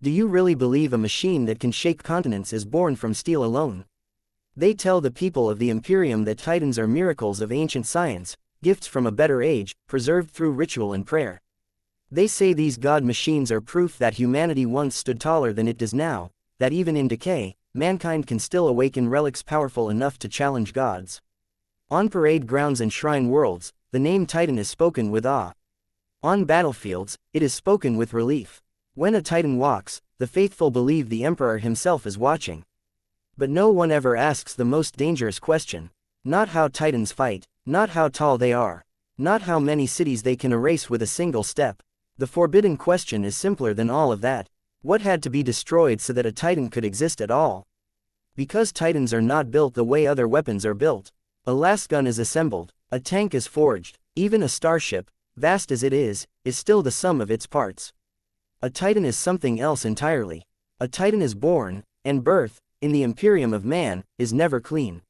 Do you really believe a machine that can shake continents is born from steel alone? They tell the people of the Imperium that titans are miracles of ancient science, gifts from a better age, preserved through ritual and prayer. They say these god machines are proof that humanity once stood taller than it does now, that even in decay, mankind can still awaken relics powerful enough to challenge gods. On parade grounds and shrine worlds, the name Titan is spoken with awe. On battlefields, it is spoken with relief. When a Titan walks, the faithful believe the Emperor himself is watching. But no one ever asks the most dangerous question. Not how Titans fight, not how tall they are, not how many cities they can erase with a single step. The forbidden question is simpler than all of that. What had to be destroyed so that a Titan could exist at all? Because Titans are not built the way other weapons are built. A lasgun is assembled, a tank is forged, even a starship, vast as it is still the sum of its parts. A Titan is something else entirely. A Titan is born, and birth, in the Imperium of man, is never clean.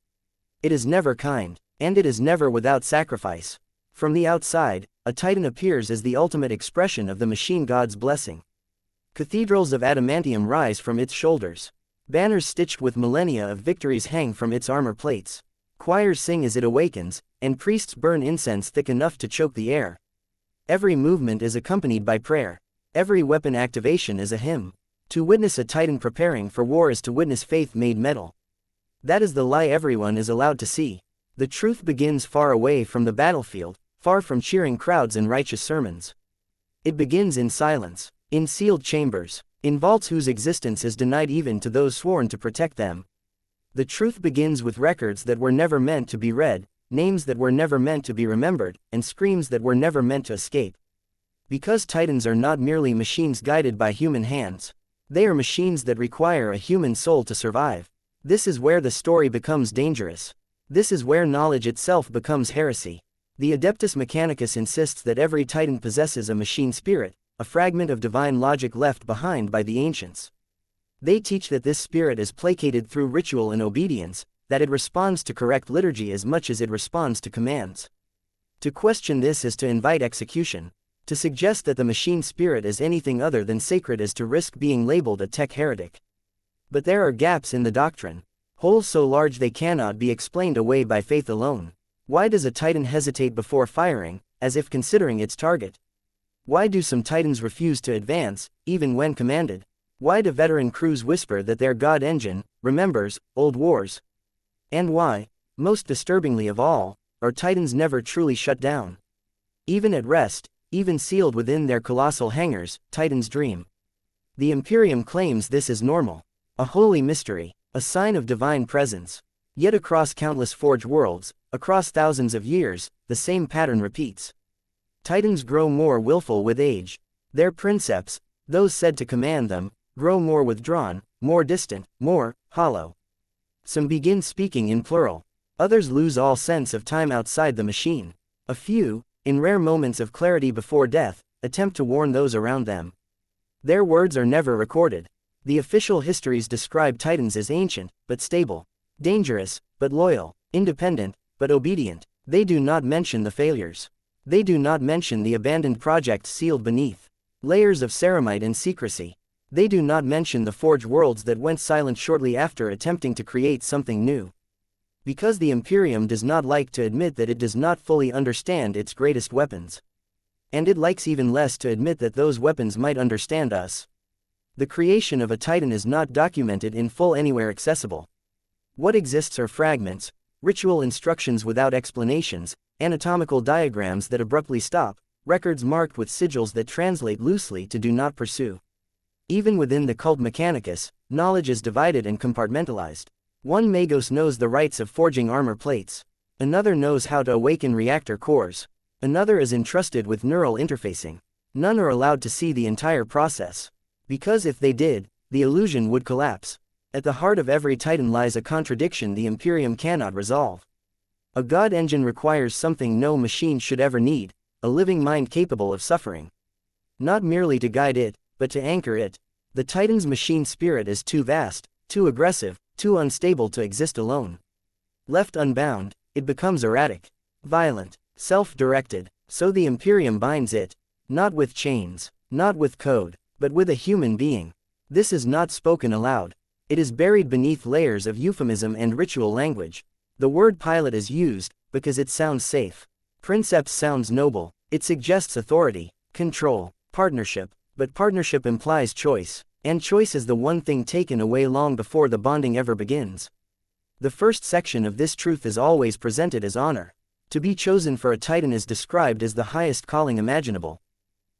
It is never kind, and it is never without sacrifice. From the outside, a Titan appears as the ultimate expression of the machine god's blessing. Cathedrals of adamantium rise from its shoulders. Banners stitched with millennia of victories hang from its armor plates. Choirs sing as it awakens, and priests burn incense thick enough to choke the air. Every movement is accompanied by prayer. Every weapon activation is a hymn. To witness a Titan preparing for war is to witness faith made metal. That is the lie everyone is allowed to see. The truth begins far away from the battlefield, far from cheering crowds and righteous sermons. It begins in silence, in sealed chambers, in vaults whose existence is denied even to those sworn to protect them. The truth begins with records that were never meant to be read, names that were never meant to be remembered, and screams that were never meant to escape. Because Titans are not merely machines guided by human hands. They are machines that require a human soul to survive. This is where the story becomes dangerous. This is where knowledge itself becomes heresy. The Adeptus Mechanicus insists that every Titan possesses a machine spirit, a fragment of divine logic left behind by the ancients. They teach that this spirit is placated through ritual and obedience, that it responds to correct liturgy as much as it responds to commands. To question this is to invite execution. To suggest that the machine spirit is anything other than sacred is to risk being labeled a tech heretic. But there are gaps in the doctrine. Holes so large they cannot be explained away by faith alone. Why does a Titan hesitate before firing, as if considering its target? Why do some Titans refuse to advance, even when commanded? Why do veteran crews whisper that their god engine remembers old wars? And why, most disturbingly of all, are Titans never truly shut down? Even at rest, even sealed within their colossal hangars, Titans dream. The Imperium claims this is normal. A holy mystery, a sign of divine presence. Yet across countless forged worlds, across thousands of years, the same pattern repeats. Titans grow more willful with age. Their Princeps, those said to command them, grow more withdrawn, more distant, more hollow. Some begin speaking in plural. Others lose all sense of time outside the machine. A few, in rare moments of clarity before death, attempt to warn those around them. Their words are never recorded. The official histories describe Titans as ancient, but stable. Dangerous, but loyal. Independent, but obedient. They do not mention the failures. They do not mention the abandoned projects sealed beneath layers of ceramite and secrecy. They do not mention the forged worlds that went silent shortly after attempting to create something new. Because the Imperium does not like to admit that it does not fully understand its greatest weapons. And it likes even less to admit that those weapons might understand us. The creation of a Titan is not documented in full anywhere accessible. What exists are fragments, ritual instructions without explanations, anatomical diagrams that abruptly stop, records marked with sigils that translate loosely to do not pursue. Even within the cult Mechanicus, knowledge is divided and compartmentalized. One Magos knows the rites of forging armor plates. Another knows how to awaken reactor cores. Another is entrusted with neural interfacing. None are allowed to see the entire process. Because if they did, the illusion would collapse. At the heart of every Titan lies a contradiction the Imperium cannot resolve. A god engine requires something no machine should ever need, a living mind capable of suffering. Not merely to guide it, but to anchor it. The Titan's machine spirit is too vast, too aggressive, too unstable to exist alone. Left unbound, it becomes erratic, violent, self-directed, so the Imperium binds it, not with chains, not with code, but with a human being. This is not spoken aloud. It is buried beneath layers of euphemism and ritual language. The word pilot is used because it sounds safe. Princeps sounds noble. It suggests authority, control, partnership, but partnership implies choice, and choice is the one thing taken away long before the bonding ever begins. The first section of this truth is always presented as honor. To be chosen for a titan is described as the highest calling imaginable.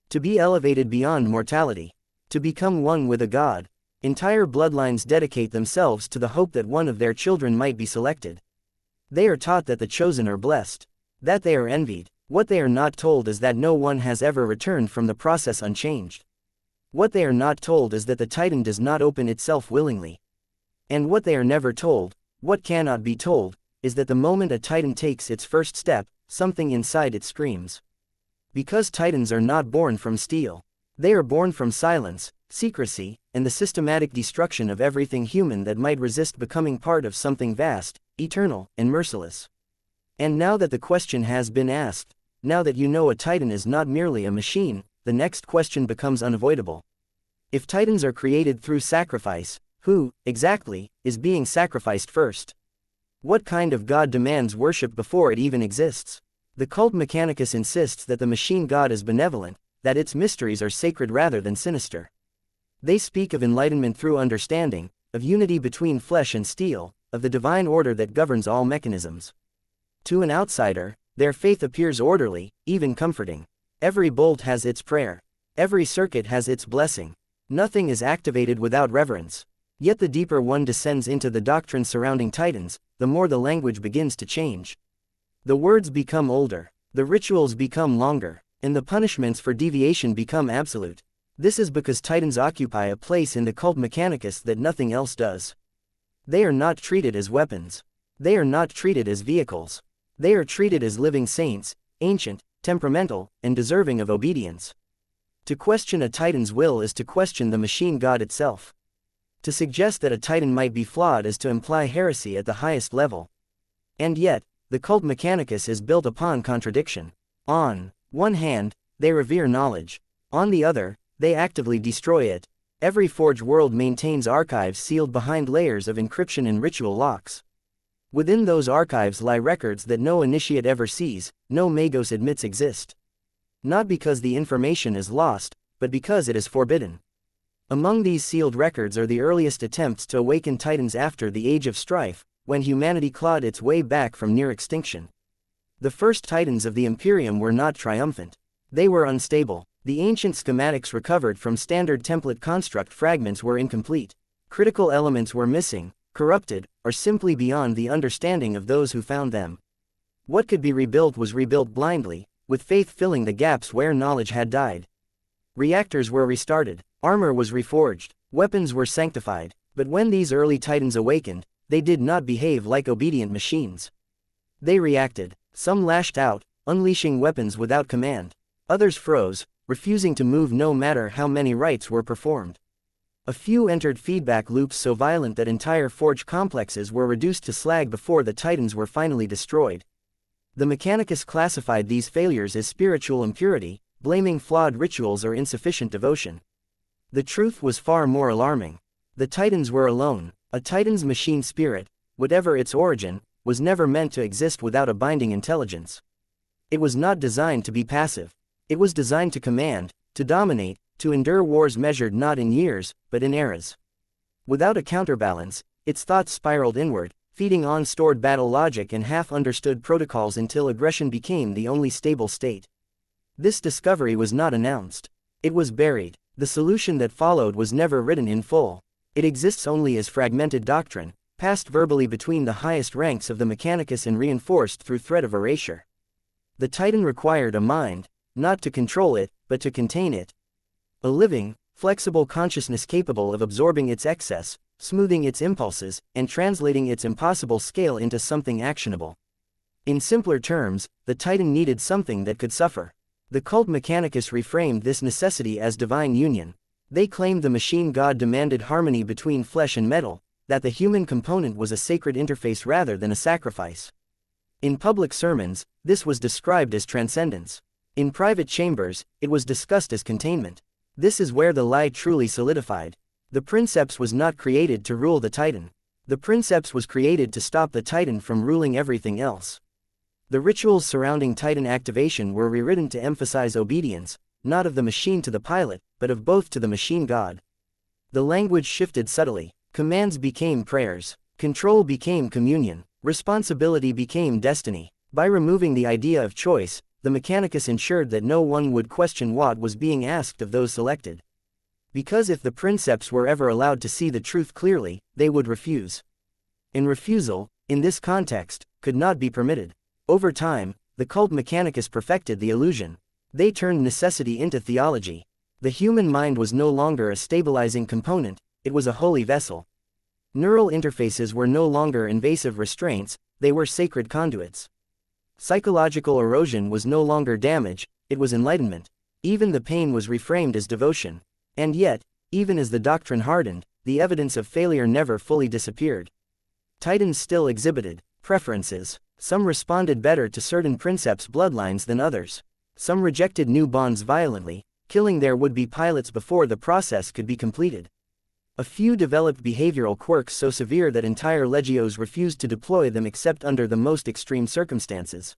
To be elevated beyond mortality. To become one with a god. Entire bloodlines dedicate themselves to the hope that one of their children might be selected. They are taught that the chosen are blessed, that they are envied. What they are not told is that no one has ever returned from the process unchanged. What they are not told is that the titan does not open itself willingly. And what they are never told, what cannot be told, is that the moment a titan takes its first step, something inside it screams. Because titans are not born from steel. They are born from silence, secrecy, and the systematic destruction of everything human that might resist becoming part of something vast, eternal, and merciless. And now that the question has been asked, now that you know a titan is not merely a machine, the next question becomes unavoidable. If titans are created through sacrifice, who, exactly, is being sacrificed first? What kind of god demands worship before it even exists? The cult Mechanicus insists that the machine god is benevolent, that its mysteries are sacred rather than sinister. They speak of enlightenment through understanding, of unity between flesh and steel, of the divine order that governs all mechanisms. To an outsider, their faith appears orderly, even comforting. Every bolt has its prayer. Every circuit has its blessing. Nothing is activated without reverence. Yet the deeper one descends into the doctrine surrounding titans, the more the language begins to change. The words become older, the rituals become longer, and the punishments for deviation become absolute. This is because titans occupy a place in the cult Mechanicus that nothing else does. They are not treated as weapons. They are not treated as vehicles. They are treated as living saints, ancient, temperamental, and deserving of obedience. To question a titan's will is to question the machine god itself. To suggest that a titan might be flawed is to imply heresy at the highest level. And yet, the cult Mechanicus is built upon contradiction. On one hand, they revere knowledge. On the other, they actively destroy it. Every forge world maintains archives sealed behind layers of encryption and ritual locks. Within those archives lie records that no initiate ever sees, no magos admits exist. Not because the information is lost, but because it is forbidden. Among these sealed records are the earliest attempts to awaken titans after the Age of Strife, when humanity clawed its way back from near extinction. The first titans of the Imperium were not triumphant. They were unstable. The ancient schematics recovered from standard template construct fragments were incomplete. Critical elements were missing, corrupted, or simply beyond the understanding of those who found them. What could be rebuilt was rebuilt blindly, with faith filling the gaps where knowledge had died. Reactors were restarted, armor was reforged, weapons were sanctified, but when these early titans awakened, they did not behave like obedient machines. They reacted. Some lashed out, unleashing weapons without command. Others froze, refusing to move no matter how many rites were performed. A few entered feedback loops so violent that entire forge complexes were reduced to slag before the titans were finally destroyed. The Mechanicus classified these failures as spiritual impurity, blaming flawed rituals or insufficient devotion. The truth was far more alarming. The titans were alone. A titan's machine spirit, whatever its origin, was never meant to exist without a binding intelligence. It was not designed to be passive. It was designed to command, to dominate, to endure wars measured not in years, but in eras. Without a counterbalance, its thoughts spiraled inward, feeding on stored battle logic and half-understood protocols until aggression became the only stable state. This discovery was not announced. It was buried. The solution that followed was never written in full. It exists only as fragmented doctrine, passed verbally between the highest ranks of the Mechanicus and reinforced through threat of erasure. The titan required a mind, not to control it, but to contain it. A living, flexible consciousness capable of absorbing its excess, smoothing its impulses, and translating its impossible scale into something actionable. In simpler terms, the titan needed something that could suffer. The cult Mechanicus reframed this necessity as divine union. They claimed the machine god demanded harmony between flesh and metal, that the human component was a sacred interface rather than a sacrifice. In public sermons, this was described as transcendence. In private chambers, it was discussed as containment. This is where the lie truly solidified. The Princeps was not created to rule the Titan. The Princeps was created to stop the Titan from ruling everything else. The rituals surrounding Titan activation were rewritten to emphasize obedience, not of the machine to the pilot, but of both to the machine god. The language shifted subtly. Commands became prayers. Control became communion. Responsibility became destiny. By removing the idea of choice, the Mechanicus ensured that no one would question what was being asked of those selected. Because if the Princeps were ever allowed to see the truth clearly, they would refuse. And refusal, in this context, could not be permitted. Over time, the cult Mechanicus perfected the illusion. They turned necessity into theology. The human mind was no longer a stabilizing component, it was a holy vessel. Neural interfaces were no longer invasive restraints, they were sacred conduits. Psychological erosion was no longer damage, it was enlightenment. Even the pain was reframed as devotion. And yet, even as the doctrine hardened, the evidence of failure never fully disappeared. Titans still exhibited preferences. Some responded better to certain Princeps bloodlines than others. Some rejected new bonds violently, killing their would-be pilots before the process could be completed. A few developed behavioral quirks so severe that entire legios refused to deploy them except under the most extreme circumstances.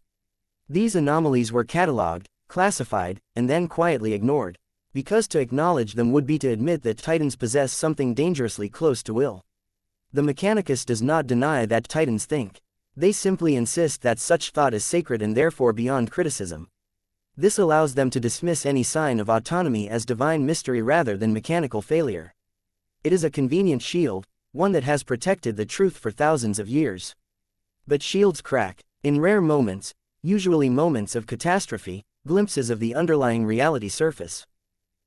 These anomalies were catalogued, classified, and then quietly ignored, because to acknowledge them would be to admit that Titans possess something dangerously close to will. The Mechanicus does not deny that Titans think. They simply insist that such thought is sacred and therefore beyond criticism. This allows them to dismiss any sign of autonomy as divine mystery rather than mechanical failure. It is a convenient shield, one that has protected the truth for thousands of years. But shields crack. In rare moments, usually moments of catastrophe, glimpses of the underlying reality surface.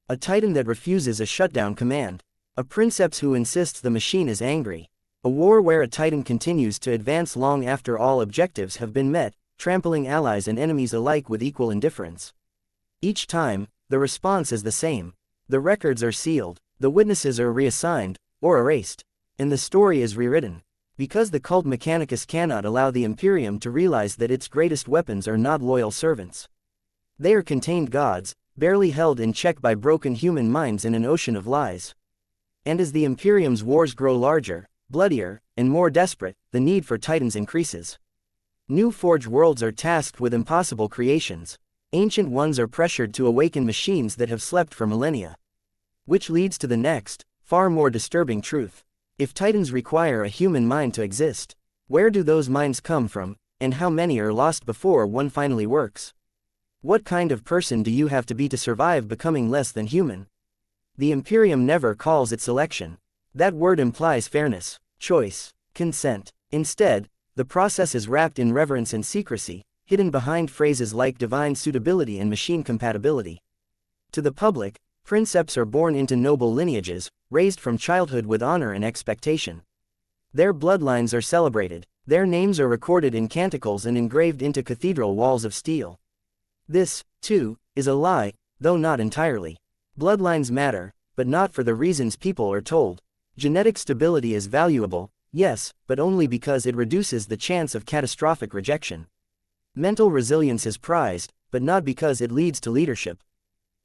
A Titan that refuses a shutdown command. A Princeps who insists the machine is angry. A war where a Titan continues to advance long after all objectives have been met, trampling allies and enemies alike with equal indifference. Each time, the response is the same. The records are sealed, the witnesses are reassigned, or erased, and the story is rewritten. Because the cult Mechanicus cannot allow the Imperium to realize that its greatest weapons are not loyal servants. They are contained gods, barely held in check by broken human minds in an ocean of lies. And as the Imperium's wars grow larger, bloodier, and more desperate, the need for Titans increases. New forged worlds are tasked with impossible creations. Ancient ones are pressured to awaken machines that have slept for millennia. Which leads to the next, far more disturbing truth. If Titans require a human mind to exist, where do those minds come from, and how many are lost before one finally works? What kind of person do you have to be to survive becoming less than human? The Imperium never calls it selection. That word implies fairness, choice, consent. Instead, the process is wrapped in reverence and secrecy, hidden behind phrases like divine suitability and machine compatibility. To the public, Princeps are born into noble lineages, raised from childhood with honor and expectation. Their bloodlines are celebrated, their names are recorded in canticles and engraved into cathedral walls of steel. This, too, is a lie, though not entirely. Bloodlines matter, but not for the reasons people are told. Genetic stability is valuable, yes, but only because it reduces the chance of catastrophic rejection. Mental resilience is prized, but not because it leads to leadership.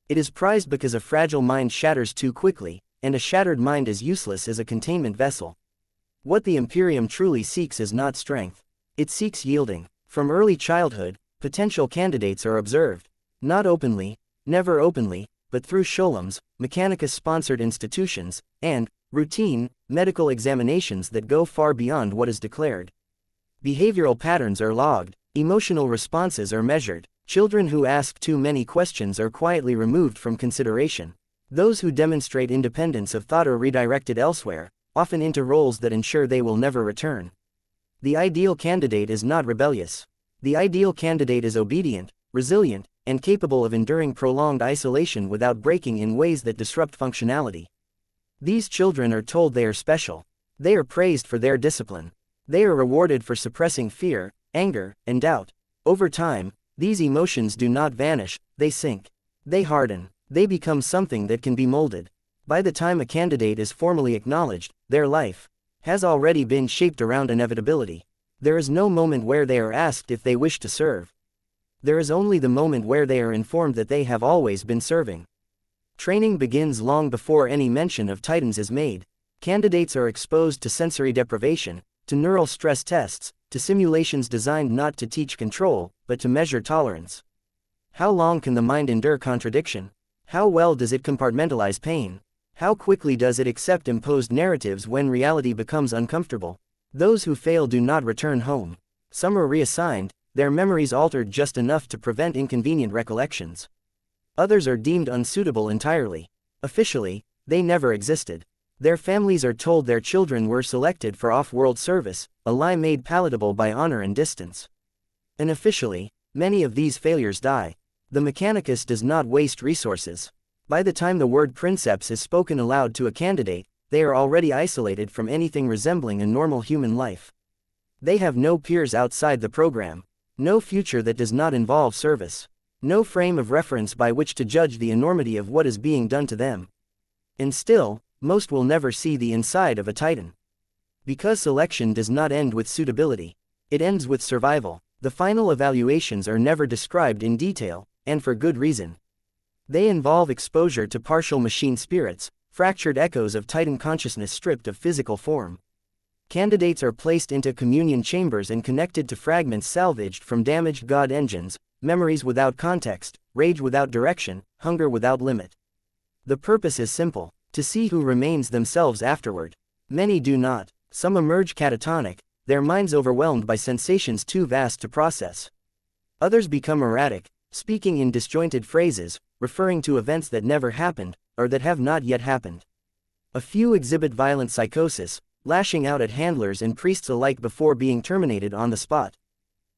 It is prized because a fragile mind shatters too quickly, and a shattered mind is useless as a containment vessel. What the Imperium truly seeks is not strength. It seeks yielding. From early childhood, potential candidates are observed. Not openly, never openly, but through Sholams, Mechanicus-sponsored institutions, and routine, medical examinations that go far beyond what is declared. Behavioral patterns are logged, emotional responses are measured, children who ask too many questions are quietly removed from consideration. Those who demonstrate independence of thought are redirected elsewhere, often into roles that ensure they will never return. The ideal candidate is not rebellious. The ideal candidate is obedient, resilient, and capable of enduring prolonged isolation without breaking in ways that disrupt functionality. These children are told they are special. They are praised for their discipline. They are rewarded for suppressing fear, anger, and doubt. Over time, these emotions do not vanish, they sink. They harden. They become something that can be molded. By the time a candidate is formally acknowledged, their life has already been shaped around inevitability. There is no moment where they are asked if they wish to serve. There is only the moment where they are informed that they have always been serving. Training begins long before any mention of Titans is made. Candidates are exposed to sensory deprivation, to neural stress tests, to simulations designed not to teach control, but to measure tolerance. How long can the mind endure contradiction? How well does it compartmentalize pain? How quickly does it accept imposed narratives when reality becomes uncomfortable? Those who fail do not return home. Some are reassigned, their memories altered just enough to prevent inconvenient recollections. Others are deemed unsuitable entirely. Officially, they never existed. Their families are told their children were selected for off-world service, a lie made palatable by honor and distance. Unofficially, many of these failures die. The Mechanicus does not waste resources. By the time the word Princeps is spoken aloud to a candidate, they are already isolated from anything resembling a normal human life. They have no peers outside the program, no future that does not involve service, no frame of reference by which to judge the enormity of what is being done to them. And still, most will never see the inside of a Titan. Because selection does not end with suitability, it ends with survival. The final evaluations are never described in detail, and for good reason. They involve exposure to partial machine spirits, fractured echoes of Titan consciousness stripped of physical form. Candidates are placed into communion chambers and connected to fragments salvaged from damaged god engines, memories without context, rage without direction, hunger without limit. The purpose is simple: to see who remains themselves afterward. Many do not. Some emerge catatonic, their minds overwhelmed by sensations too vast to process. Others become erratic, speaking in disjointed phrases, referring to events that never happened, or that have not yet happened. A few exhibit violent psychosis, lashing out at handlers and priests alike before being terminated on the spot.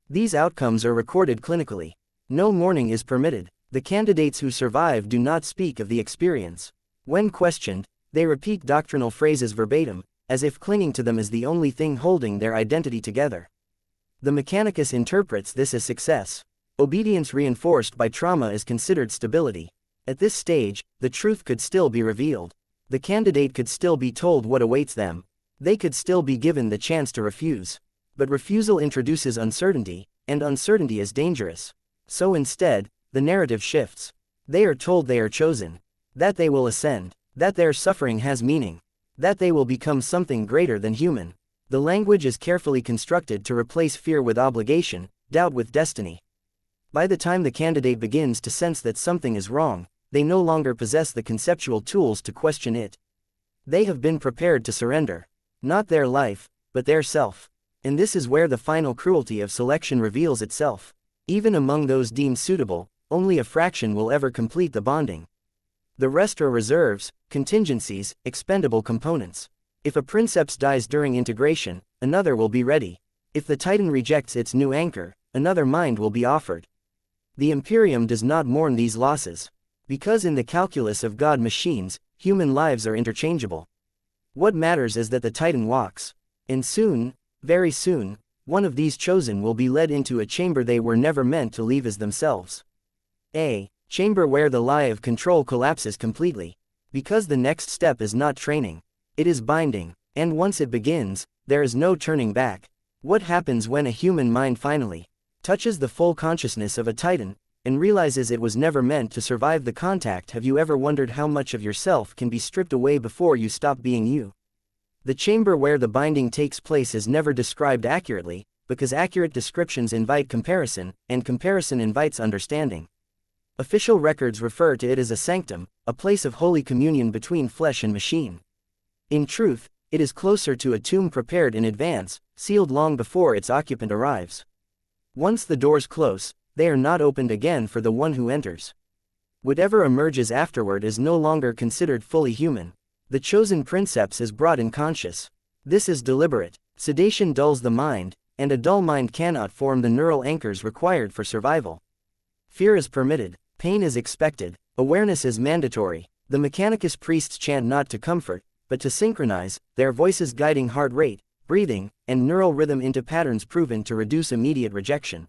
These outcomes are recorded clinically. No mourning is permitted. The candidates who survive do not speak of the experience. When questioned, they repeat doctrinal phrases verbatim, as if clinging to them is the only thing holding their identity together. The Mechanicus interprets this as success. Obedience reinforced by trauma is considered stability. At this stage, the truth could still be revealed. The candidate could still be told what awaits them. They could still be given the chance to refuse. But refusal introduces uncertainty, and uncertainty is dangerous. So instead, the narrative shifts. They are told they are chosen, that they will ascend, that their suffering has meaning, that they will become something greater than human. The language is carefully constructed to replace fear with obligation, doubt with destiny. By the time the candidate begins to sense that something is wrong, they no longer possess the conceptual tools to question it. They have been prepared to surrender. Not their life, but their self. And this is where the final cruelty of selection reveals itself. Even among those deemed suitable, only a fraction will ever complete the bonding. The rest are reserves, contingencies, expendable components. If a Princeps dies during integration, another will be ready. If the Titan rejects its new anchor, another mind will be offered. The Imperium does not mourn these losses. Because in the calculus of god machines, human lives are interchangeable. What matters is that the Titan walks. And soon, very soon, one of these chosen will be led into a chamber they were never meant to leave as themselves. A chamber where the lie of control collapses completely. Because the next step is not training. It is binding, and once it begins, there is no turning back. What happens when a human mind finally touches the full consciousness of a Titan, and realizes it was never meant to survive the contact? Have you ever wondered how much of yourself can be stripped away before you stop being you? The chamber where the binding takes place is never described accurately, because accurate descriptions invite comparison, and comparison invites understanding. Official records refer to it as a sanctum, a place of holy communion between flesh and machine. In truth, it is closer to a tomb prepared in advance, sealed long before its occupant arrives. Once the doors close, they are not opened again for the one who enters. Whatever emerges afterward is no longer considered fully human. The chosen Princeps is brought in conscious. This is deliberate. Sedation dulls the mind, and a dull mind cannot form the neural anchors required for survival. Fear is permitted. Pain is expected. Awareness is mandatory. The Mechanicus priests chant not to comfort, but to synchronize, their voices guiding heart rate, breathing, and neural rhythm into patterns proven to reduce immediate rejection.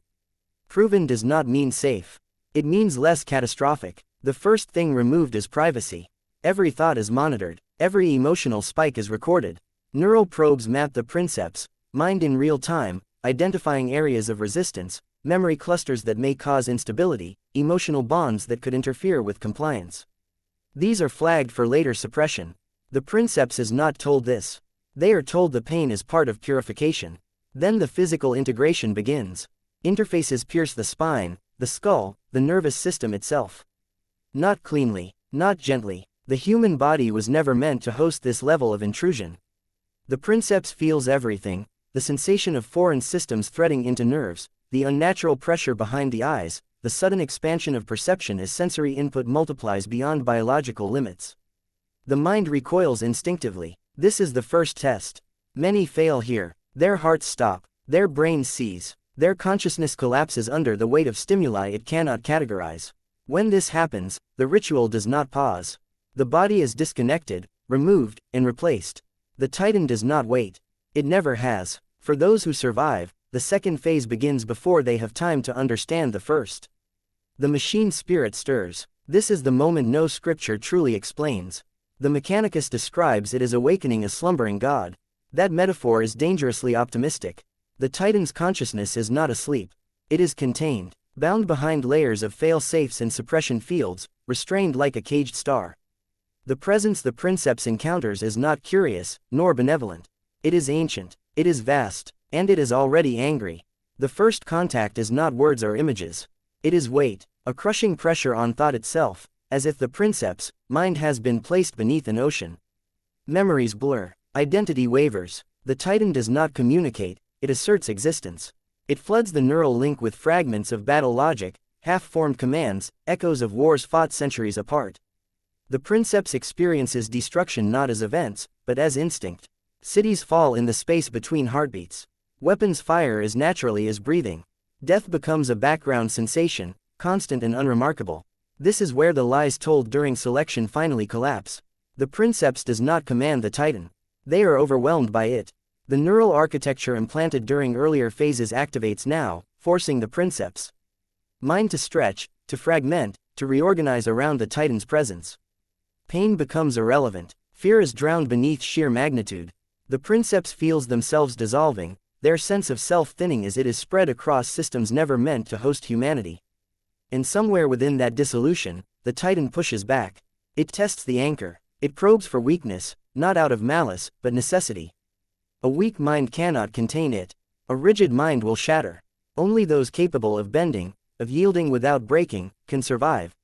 Proven does not mean safe. It means less catastrophic. The first thing removed is privacy. Every thought is monitored. Every emotional spike is recorded. Neural probes map the Princeps, mind in real time, identifying areas of resistance, memory clusters that may cause instability, emotional bonds that could interfere with compliance. These are flagged for later suppression. The Princeps is not told this. They are told the pain is part of purification. Then the physical integration begins. Interfaces pierce the spine, the skull, the nervous system itself. Not cleanly, not gently. The human body was never meant to host this level of intrusion. The Princeps feels everything, the sensation of foreign systems threading into nerves, the unnatural pressure behind the eyes, the sudden expansion of perception as sensory input multiplies beyond biological limits. The mind recoils instinctively. This is the first test. Many fail here. Their hearts stop, their brains seize, their consciousness collapses under the weight of stimuli it cannot categorize. When this happens, the ritual does not pause. The body is disconnected, removed, and replaced. The Titan does not wait. It never has. For those who survive, the second phase begins before they have time to understand the first. The machine spirit stirs. This is the moment no scripture truly explains. The Mechanicus describes it as awakening a slumbering god. That metaphor is dangerously optimistic. The Titan's consciousness is not asleep. It is contained, bound behind layers of fail-safes and suppression fields, restrained like a caged star. The presence the Princeps encounters is not curious, nor benevolent. It is ancient, it is vast, and it is already angry. The first contact is not words or images. It is weight, a crushing pressure on thought itself, as if the Princeps' mind has been placed beneath an ocean. Memories blur, identity wavers. The Titan does not communicate, it asserts existence. It floods the neural link with fragments of battle logic, half-formed commands, echoes of wars fought centuries apart. The Princeps experiences destruction not as events, but as instinct. Cities fall in the space between heartbeats. Weapons fire as naturally as breathing. Death becomes a background sensation, constant and unremarkable. This is where the lies told during selection finally collapse. The Princeps does not command the Titan. They are overwhelmed by it. The neural architecture implanted during earlier phases activates now, forcing the Princeps' mind to stretch, to fragment, to reorganize around the Titan's presence. Pain becomes irrelevant. Fear is drowned beneath sheer magnitude. The Princeps feels themselves dissolving, their sense of self thinning as it is spread across systems never meant to host humanity. And somewhere within that dissolution, the Titan pushes back. It tests the anchor. It probes for weakness, not out of malice, but necessity. A weak mind cannot contain it. A rigid mind will shatter. Only those capable of bending, of yielding without breaking, can survive.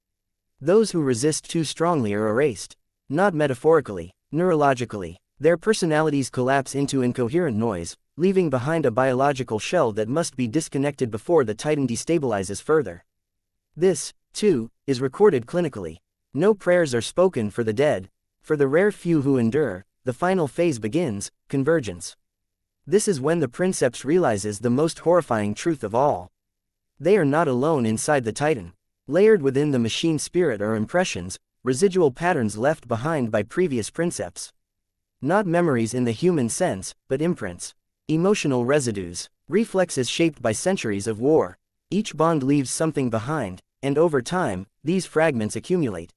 Those who resist too strongly are erased. Not metaphorically, neurologically. Their personalities collapse into incoherent noise, leaving behind a biological shell that must be disconnected before the Titan destabilizes further. This, too, is recorded clinically. No prayers are spoken for the dead. For the rare few who endure, the final phase begins, convergence. This is when the Princeps realizes the most horrifying truth of all. They are not alone inside the Titan. Layered within the machine spirit are impressions, residual patterns left behind by previous Princeps. Not memories in the human sense, but imprints. Emotional residues, reflexes shaped by centuries of war. Each bond leaves something behind, and over time, these fragments accumulate.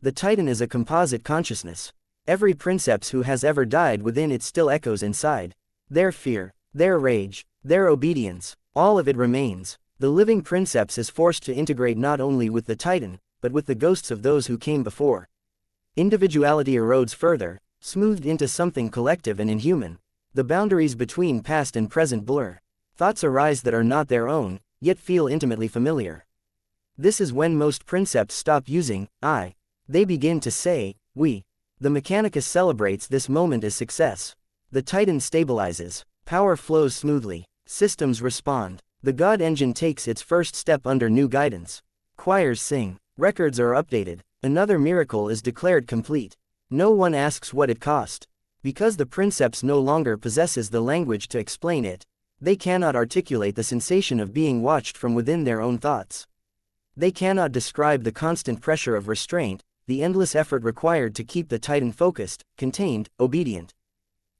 The Titan is a composite consciousness. Every Princeps who has ever died within it still echoes inside. Their fear, their rage, their obedience, all of it remains. The living Princeps is forced to integrate not only with the Titan, but with the ghosts of those who came before. Individuality erodes further, smoothed into something collective and inhuman. The boundaries between past and present blur. Thoughts arise that are not their own, yet feel intimately familiar. This is when most Princeps stop using I. They begin to say, we. The Mechanicus celebrates this moment as success. The Titan stabilizes. Power flows smoothly. Systems respond. The God engine takes its first step under new guidance. Choirs sing. Records are updated. Another miracle is declared complete. No one asks what it cost. Because the Princeps no longer possesses the language to explain it, they cannot articulate the sensation of being watched from within their own thoughts. They cannot describe the constant pressure of restraint, the endless effort required to keep the Titan focused, contained, obedient.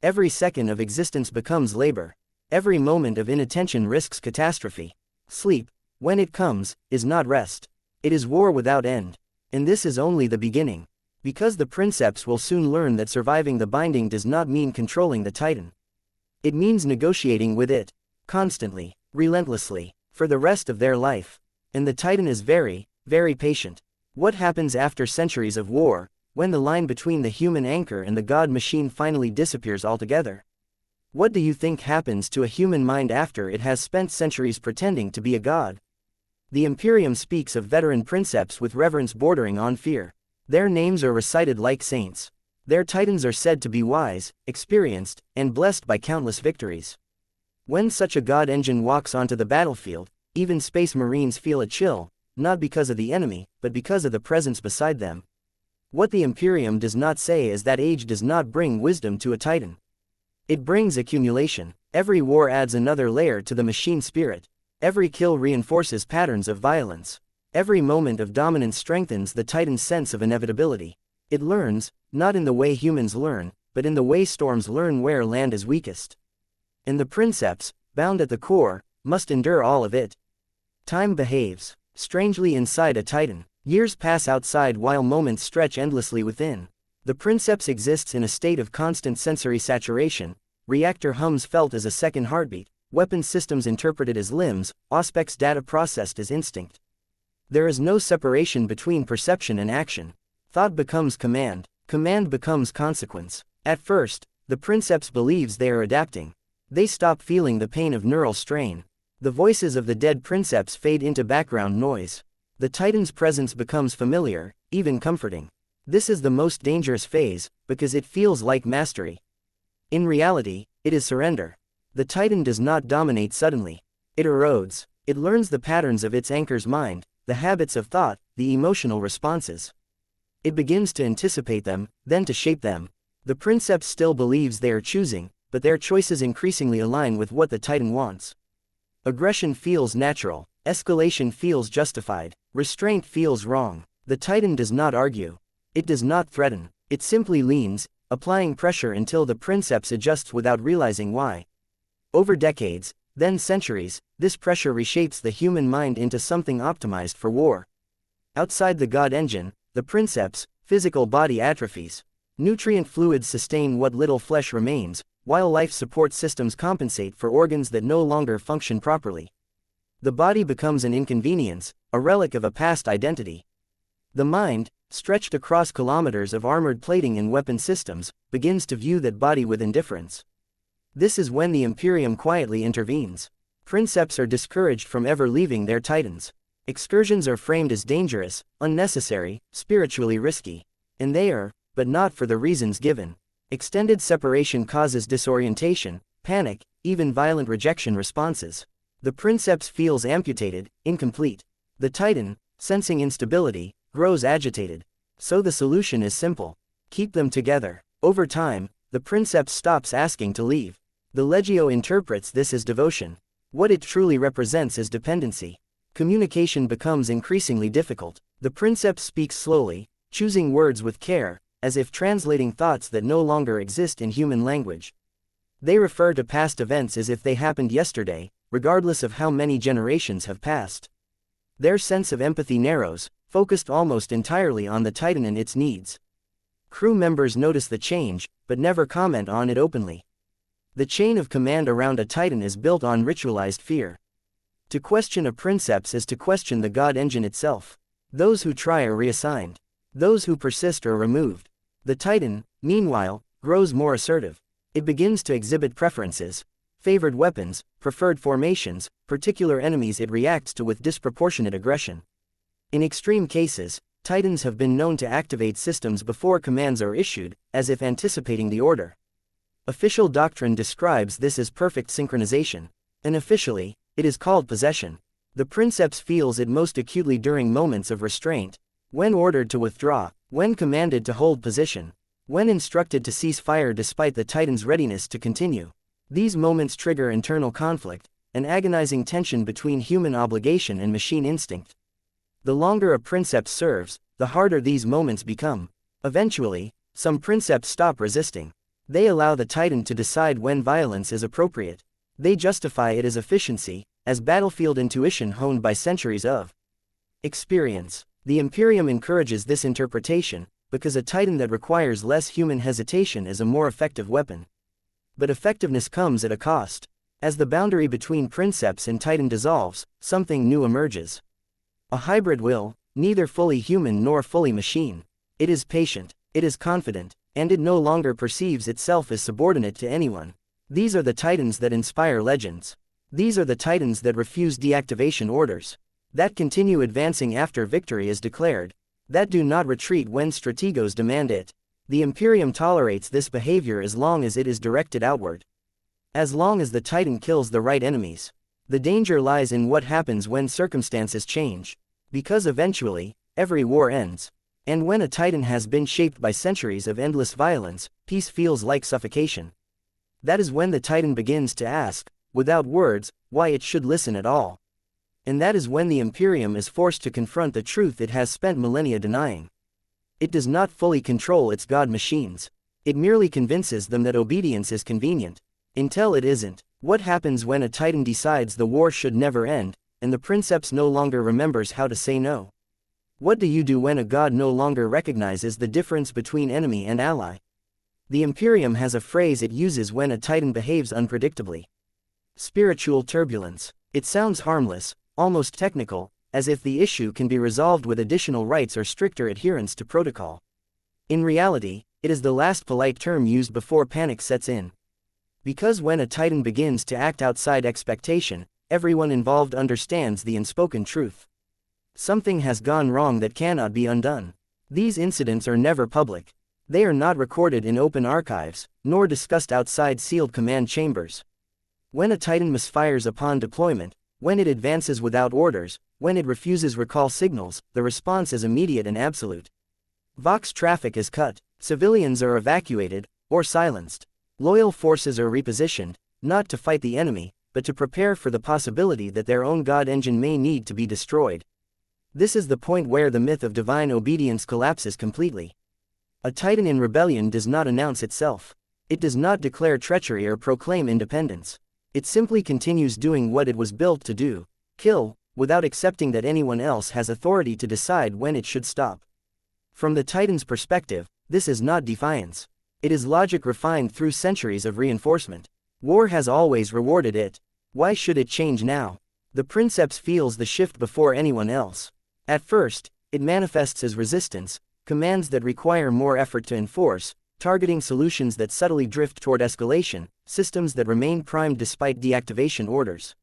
Every second of existence becomes labor. Every moment of inattention risks catastrophe. Sleep, when it comes, is not rest. It is war without end. And this is only the beginning. Because the Princeps will soon learn that surviving the binding does not mean controlling the Titan. It means negotiating with it. Constantly, relentlessly, for the rest of their life. And the Titan is very, very patient. What happens after centuries of war, when the line between the human anchor and the god machine finally disappears altogether? What do you think happens to a human mind after it has spent centuries pretending to be a god? The Imperium speaks of veteran Princeps with reverence bordering on fear. Their names are recited like saints. Their titans are said to be wise, experienced, and blessed by countless victories. When such a god engine walks onto the battlefield, even space marines feel a chill, not because of the enemy, but because of the presence beside them. What the Imperium does not say is that age does not bring wisdom to a titan. It brings accumulation. Every war adds another layer to the machine spirit. Every kill reinforces patterns of violence. Every moment of dominance strengthens the titan's sense of inevitability. It learns, not in the way humans learn, but in the way storms learn where land is weakest. And the Princeps, bound at the core, must endure all of it. Time behaves strangely inside a titan. Years pass outside while moments stretch endlessly within. The Princeps exists in a state of constant sensory saturation. Reactor hums felt as a second heartbeat, weapon systems interpreted as limbs, Auspex data processed as instinct. There is no separation between perception and action. Thought becomes command becomes consequence. At first, the Princeps believes they are adapting. They stop feeling the pain of neural strain. The voices of the dead Princeps fade into background noise. The Titan's presence becomes familiar, even comforting. This is the most dangerous phase, because it feels like mastery. In reality, it is surrender. The Titan does not dominate suddenly. It erodes. It learns the patterns of its anchor's mind, the habits of thought, the emotional responses. It begins to anticipate them, then to shape them. The Princeps still believes they are choosing, but their choices increasingly align with what the Titan wants. Aggression feels natural. Escalation feels justified. Restraint feels wrong. The Titan does not argue. It does not threaten. It simply leans, applying pressure until the Princeps adjusts without realizing why. Over decades, then centuries, this pressure reshapes the human mind into something optimized for war. Outside the god engine, the Princeps' physical body atrophies. Nutrient fluids sustain what little flesh remains, while life support systems compensate for organs that no longer function properly. The body becomes an inconvenience, a relic of a past identity. The mind, stretched across kilometers of armored plating and weapon systems, begins to view that body with indifference. This is when the Imperium quietly intervenes. Princeps are discouraged from ever leaving their titans. Excursions are framed as dangerous, unnecessary, spiritually risky. And they are, but not for the reasons given. Extended separation causes disorientation, panic, even violent rejection responses. The Princeps feels amputated, incomplete. The Titan, sensing instability, grows agitated. So the solution is simple. Keep them together. Over time, the Princeps stops asking to leave. The Legio interprets this as devotion. What it truly represents is dependency. Communication becomes increasingly difficult. The Princeps speaks slowly, choosing words with care, as if translating thoughts that no longer exist in human language. They refer to past events as if they happened yesterday, regardless of how many generations have passed. Their sense of empathy narrows, focused almost entirely on the Titan and its needs. Crew members notice the change, but never comment on it openly. The chain of command around a Titan is built on ritualized fear. To question a Princeps is to question the god engine itself. Those who try are reassigned. Those who persist are removed. The Titan, meanwhile, grows more assertive. It begins to exhibit preferences. Favored weapons, preferred formations, particular enemies it reacts to with disproportionate aggression. In extreme cases, Titans have been known to activate systems before commands are issued, as if anticipating the order. Official doctrine describes this as perfect synchronization. Unofficially, it is called possession. The Princeps feels it most acutely during moments of restraint. When ordered to withdraw, when commanded to hold position, when instructed to cease fire despite the Titan's readiness to continue. These moments trigger internal conflict, an agonizing tension between human obligation and machine instinct. The longer a Princeps serves, the harder these moments become. Eventually, some Princeps stop resisting. They allow the Titan to decide when violence is appropriate. They justify it as efficiency, as battlefield intuition honed by centuries of experience. The Imperium encourages this interpretation, because a Titan that requires less human hesitation is a more effective weapon. But effectiveness comes at a cost. As the boundary between Princeps and Titan dissolves, something new emerges. A hybrid will, neither fully human nor fully machine. It is patient, it is confident, and it no longer perceives itself as subordinate to anyone. These are the titans that inspire legends. These are the titans that refuse deactivation orders, that continue advancing after victory is declared, that do not retreat when strategos demand it. The Imperium tolerates this behavior as long as it is directed outward. As long as the titan kills the right enemies. The danger lies in what happens when circumstances change. Because eventually, every war ends. And when a titan has been shaped by centuries of endless violence, peace feels like suffocation. That is when the titan begins to ask, without words, why it should listen at all. And that is when the Imperium is forced to confront the truth it has spent millennia denying. It does not fully control its god machines. It merely convinces them that obedience is convenient. Until it isn't. What happens when a titan decides the war should never end, and the Princeps no longer remembers how to say no? What do you do when a god no longer recognizes the difference between enemy and ally? The Imperium has a phrase it uses when a titan behaves unpredictably. Spiritual turbulence. It sounds harmless, almost technical, as if the issue can be resolved with additional rites or stricter adherence to protocol. In reality, it is the last polite term used before panic sets in. Because when a titan begins to act outside expectation, everyone involved understands the unspoken truth. Something has gone wrong that cannot be undone. These incidents are never public. They are not recorded in open archives, nor discussed outside sealed command chambers. When a titan misfires upon deployment, when it advances without orders, when it refuses recall signals, the response is immediate and absolute. Vox traffic is cut, civilians are evacuated, or silenced. Loyal forces are repositioned, not to fight the enemy, but to prepare for the possibility that their own god engine may need to be destroyed. This is the point where the myth of divine obedience collapses completely. A titan in rebellion does not announce itself. It does not declare treachery or proclaim independence. It simply continues doing what it was built to do, kill, without accepting that anyone else has authority to decide when it should stop. From the titan's perspective, this is not defiance. It is logic refined through centuries of reinforcement. War has always rewarded it. Why should it change now? The Princeps feels the shift before anyone else. At first, it manifests as resistance, commands that require more effort to enforce, targeting solutions that subtly drift toward escalation, systems that remain primed despite deactivation orders.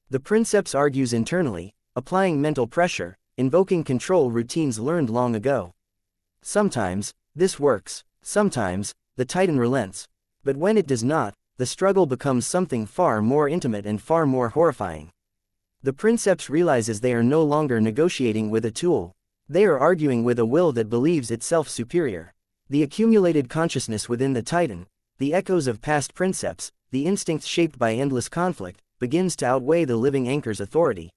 The Princeps argues internally, applying mental pressure, invoking control routines learned long ago. Sometimes, this works. Sometimes, the titan relents. But when it does not, the struggle becomes something far more intimate and far more horrifying. The Princeps realizes they are no longer negotiating with a tool. They are arguing with a will that believes itself superior. The accumulated consciousness within the titan, the echoes of past Princeps, the instincts shaped by endless conflict, begins to outweigh the living anchor's authority.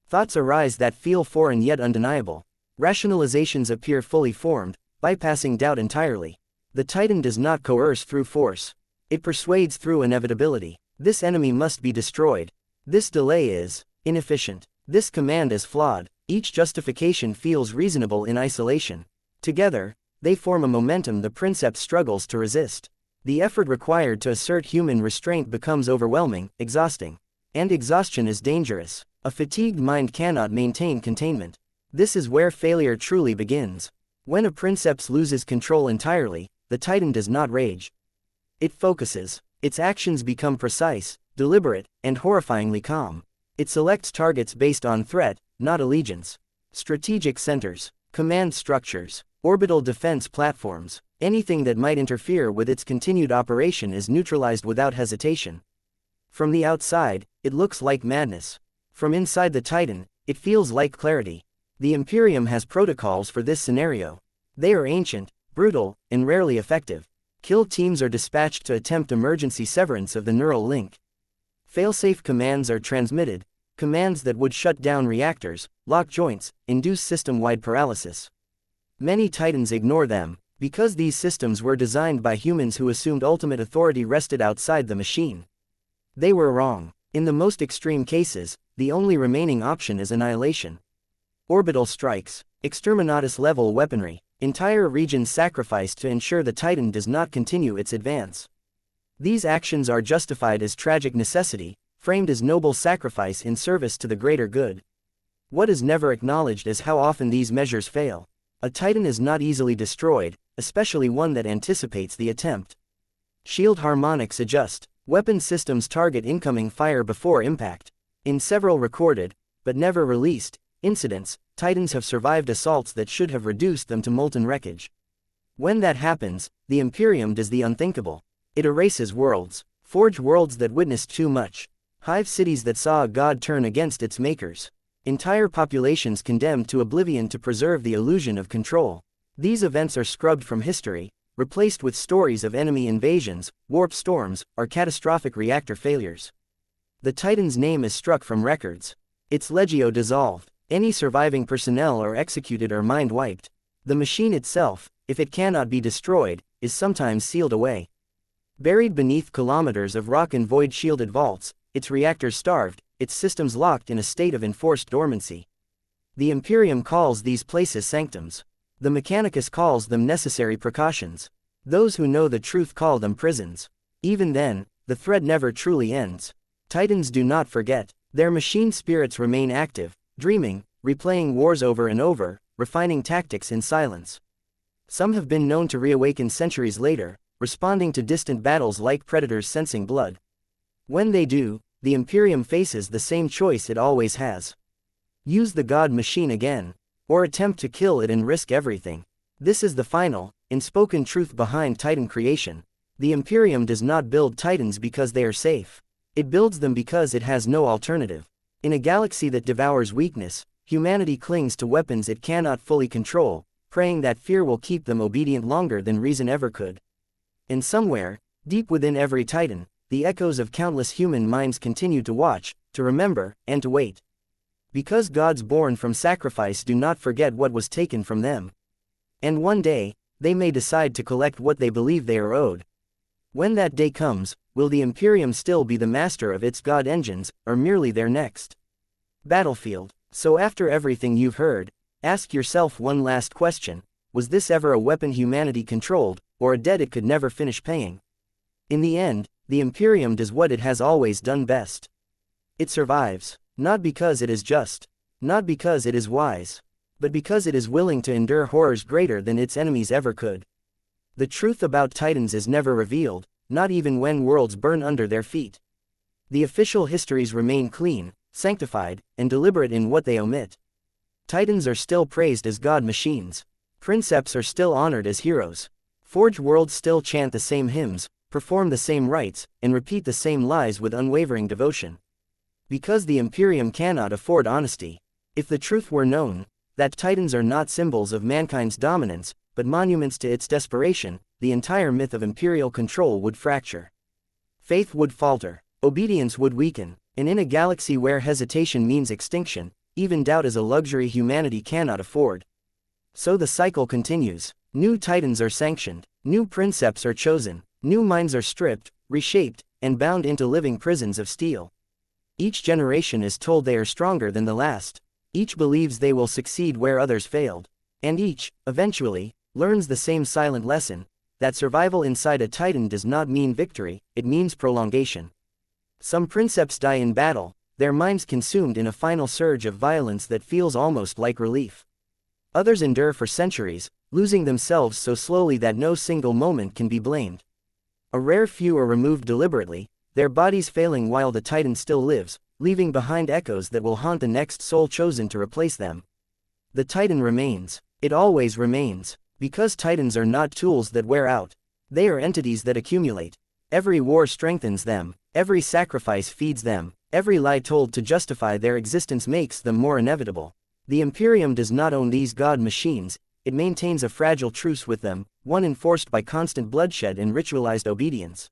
Thoughts arise that feel foreign yet undeniable. Rationalizations appear fully formed, bypassing doubt entirely. The titan does not coerce through force. It persuades through inevitability. This enemy must be destroyed. This delay is inefficient. This command is flawed. Each justification feels reasonable in isolation. Together, they form a momentum the Princeps struggles to resist. The effort required to assert human restraint becomes overwhelming, exhausting. And exhaustion is dangerous. A fatigued mind cannot maintain containment. This is where failure truly begins. When a Princeps loses control entirely, the titan does not rage. It focuses. Its actions become precise, deliberate, and horrifyingly calm. It selects targets based on threat, not allegiance. Strategic centers, command structures, orbital defense platforms, anything that might interfere with its continued operation is neutralized without hesitation. From the outside, it looks like madness. From inside the titan, it feels like clarity. The Imperium has protocols for this scenario. They are ancient, brutal, and rarely effective. Kill teams are dispatched to attempt emergency severance of the neural link. Failsafe commands are transmitted, commands that would shut down reactors, lock joints, induce system-wide paralysis. Many titans ignore them, because these systems were designed by humans who assumed ultimate authority rested outside the machine. They were wrong. In the most extreme cases, the only remaining option is annihilation. Orbital strikes, exterminatus-level weaponry, entire regions sacrificed to ensure the titan does not continue its advance. These actions are justified as tragic necessity, framed as noble sacrifice in service to the greater good. What is never acknowledged is how often these measures fail. A Titan is not easily destroyed, especially one that anticipates the attempt. Shield harmonics adjust. Weapon systems target incoming fire before impact. In several recorded, but never released, incidents, Titans have survived assaults that should have reduced them to molten wreckage. When that happens, the Imperium does the unthinkable. It erases worlds. Forge worlds that witnessed too much. Hive cities that saw a god turn against its makers. Entire populations condemned to oblivion to preserve the illusion of control. These events are scrubbed from history, replaced with stories of enemy invasions, warp storms, or catastrophic reactor failures. The Titan's name is struck from records. Its legio dissolved. Any surviving personnel are executed or mind-wiped. The machine itself, if it cannot be destroyed, is sometimes sealed away. Buried beneath kilometers of rock and void-shielded vaults, its reactors starved, its systems locked in a state of enforced dormancy. The Imperium calls these places sanctums. The Mechanicus calls them necessary precautions. Those who know the truth call them prisons. Even then, the threat never truly ends. Titans do not forget. Their machine spirits remain active, dreaming, replaying wars over and over, refining tactics in silence. Some have been known to reawaken centuries later, responding to distant battles like predators sensing blood. When they do, the Imperium faces the same choice it always has. Use the god machine again, or attempt to kill it and risk everything. This is the final, unspoken truth behind Titan creation. The Imperium does not build Titans because they are safe. It builds them because it has no alternative. In a galaxy that devours weakness, humanity clings to weapons it cannot fully control, praying that fear will keep them obedient longer than reason ever could. And somewhere, deep within every Titan, the echoes of countless human minds continue to watch, to remember, and to wait. Because gods born from sacrifice do not forget what was taken from them. And one day, they may decide to collect what they believe they are owed. When that day comes, will the Imperium still be the master of its god engines, or merely their next battlefield? So after everything you've heard, ask yourself one last question: was this ever a weapon humanity controlled, or a debt it could never finish paying? In the end, the Imperium does what it has always done best. It survives, not because it is just, not because it is wise, but because it is willing to endure horrors greater than its enemies ever could. The truth about Titans is never revealed, not even when worlds burn under their feet. The official histories remain clean, sanctified, and deliberate in what they omit. Titans are still praised as god machines. Princeps are still honored as heroes. Forge worlds still chant the same hymns, perform the same rites, and repeat the same lies with unwavering devotion. Because the Imperium cannot afford honesty. If the truth were known, that Titans are not symbols of mankind's dominance, but monuments to its desperation, the entire myth of imperial control would fracture. Faith would falter, obedience would weaken, and in a galaxy where hesitation means extinction, even doubt is a luxury humanity cannot afford. So the cycle continues. New Titans are sanctioned, new Princeps are chosen, new minds are stripped, reshaped, and bound into living prisons of steel. Each generation is told they are stronger than the last. Each believes they will succeed where others failed. And each, eventually, learns the same silent lesson, that survival inside a Titan does not mean victory, it means prolongation. Some Princeps die in battle, their minds consumed in a final surge of violence that feels almost like relief. Others endure for centuries, losing themselves so slowly that no single moment can be blamed. A rare few are removed deliberately, their bodies failing while the Titan still lives, leaving behind echoes that will haunt the next soul chosen to replace them. The Titan remains. It always remains. Because Titans are not tools that wear out. They are entities that accumulate. Every war strengthens them, every sacrifice feeds them, every lie told to justify their existence makes them more inevitable. The Imperium does not own these god machines, it maintains a fragile truce with them, one enforced by constant bloodshed and ritualized obedience.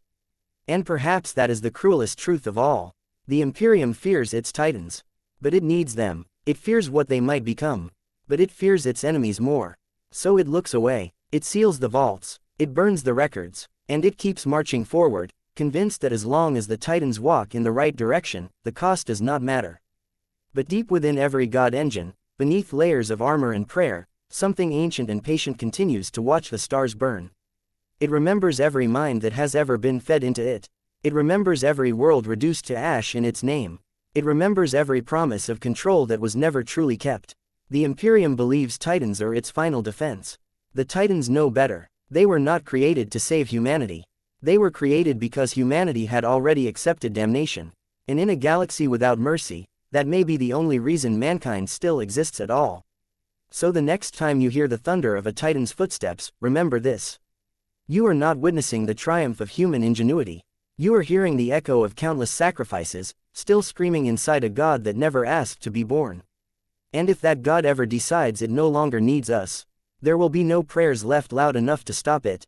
And perhaps that is the cruelest truth of all. The Imperium fears its Titans. But it needs them. It fears what they might become. But it fears its enemies more. So it looks away. It seals the vaults. It burns the records. And it keeps marching forward, convinced that as long as the Titans walk in the right direction, the cost does not matter. But deep within every god engine, beneath layers of armor and prayer, something ancient and patient continues to watch the stars burn. It remembers every mind that has ever been fed into it. It remembers every world reduced to ash in its name. It remembers every promise of control that was never truly kept. The Imperium believes Titans are its final defense. The Titans know better. They were not created to save humanity. They were created because humanity had already accepted damnation. And in a galaxy without mercy, that may be the only reason mankind still exists at all. So the next time you hear the thunder of a Titan's footsteps, remember this. You are not witnessing the triumph of human ingenuity. You are hearing the echo of countless sacrifices, still screaming inside a God that never asked to be born. And if that God ever decides it no longer needs us, there will be no prayers left loud enough to stop it.